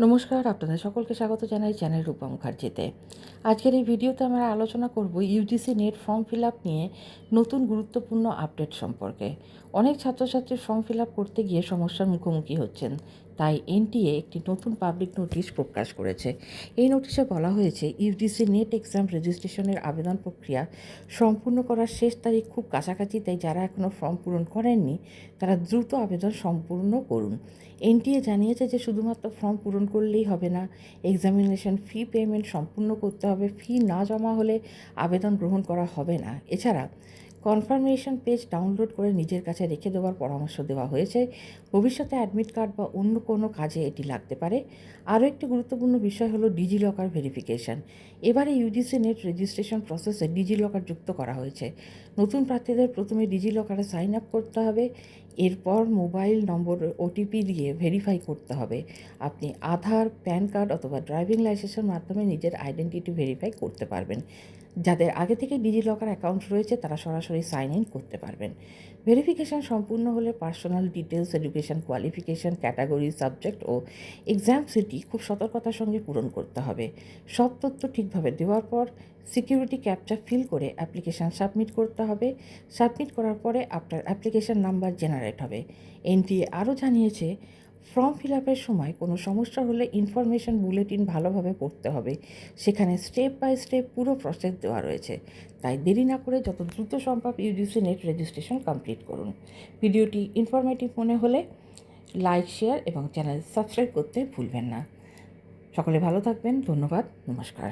নমস্কার, আপনাদের সকলকে স্বাগত জানাই চ্যানেল রূপা মুখার্জিতে। আজকের এই ভিডিওতে আমরা আলোচনা করব UGC net form fill up নিয়ে নতুন গুরুত্বপূর্ণ আপডেট সম্পর্কে। অনেক ছাত্রছাত্রী ফর্ম ফিল আপ করতে গিয়ে সমস্যার মুখোমুখি হচ্ছেন, তাই এনটিএ একটি নতুন পাবলিক নোটিশ প্রকাশ করেছে। এই নোটিশে বলা হয়েছে ইউজিসি নেট এক্সাম রেজিস্ট্রেশনের আবেদন প্রক্রিয়া সম্পূর্ণ করার শেষ তারিখ খুব কাছাকাছি, তাই যারা এখনও ফর্ম পূরণ করেননি তারা দ্রুত আবেদন সম্পূর্ণ করুন। এনটিএ জানিয়েছে যে শুধুমাত্র ফর্ম পূরণ করলেই হবে না, এক্সামিনেশন ফি পেমেন্ট সম্পূর্ণ করতে হবে। ফি না জমা হলে আবেদন গ্রহণ করা হবে না। এছাড়া কনফার্মেশন পেজ ডাউনলোড করে নিজের কাছে রেখে দেওয়ার পরামর্শ দেওয়া হয়েছে। ভবিষ্যতে অ্যাডমিট কার্ড বা অন্য কোনো কাজে এটি লাগতে পারে। আরও একটি গুরুত্বপূর্ণ বিষয় হলো ডিজিলকার ভেরিফিকেশন। এবারে ইউজিসি নেট রেজিস্ট্রেশন প্রসেসে ডিজিলকার যুক্ত করা হয়েছে। নতুন প্রার্থীদের প্রথমে ডিজিলকারে সাইন আপ করতে হবে, এরপর মোবাইল নম্বর ওটিপি দিয়ে ভেরিফাই করতে হবে। আপনি আধার, প্যান কার্ড অথবা ড্রাইভিং লাইসেন্সের মাধ্যমে নিজের আইডেন্টিটি ভেরিফাই করতে পারবেন। যাদের আগে থেকে ডিজিলকার অ্যাকাউন্ট রয়েছে তারা সরাসরি সাইন ইন করতে পারবেন। ভেরিফিকেশান সম্পূর্ণ হলে personal details, education qualification, category, subject ও এক্সাম সিটি খুব সতর্কতার সঙ্গে পূরণ করতে হবে। সব তথ্য ঠিকভাবে দেওয়ার পর সিকিউরিটি ক্যাপচা ফিল করে অ্যাপ্লিকেশান সাবমিট করতে হবে। সাবমিট করার পরে আপনার অ্যাপ্লিকেশান নাম্বার জেনারেট হবে। এনটিএ আরও জানিয়েছে ফর্ম ফিল আপের সময় কোনো সমস্যা হলে ইনফরমেশন বুলেটিন ভালোভাবে পড়তে হবে। সেখানে স্টেপ বাই স্টেপ পুরো প্রসেস দেওয়া রয়েছে। তাই দেরি না করে যত দ্রুত সম্ভব ইউজিসি নেট রেজিস্ট্রেশন কমপ্লিট করুন। ভিডিওটি ইনফরমেটিভ মনে হলে লাইক, শেয়ার এবং চ্যানেল সাবস্ক্রাইব করতে ভুলবেন না। সকলে ভালো থাকবেন। ধন্যবাদ। নমস্কার।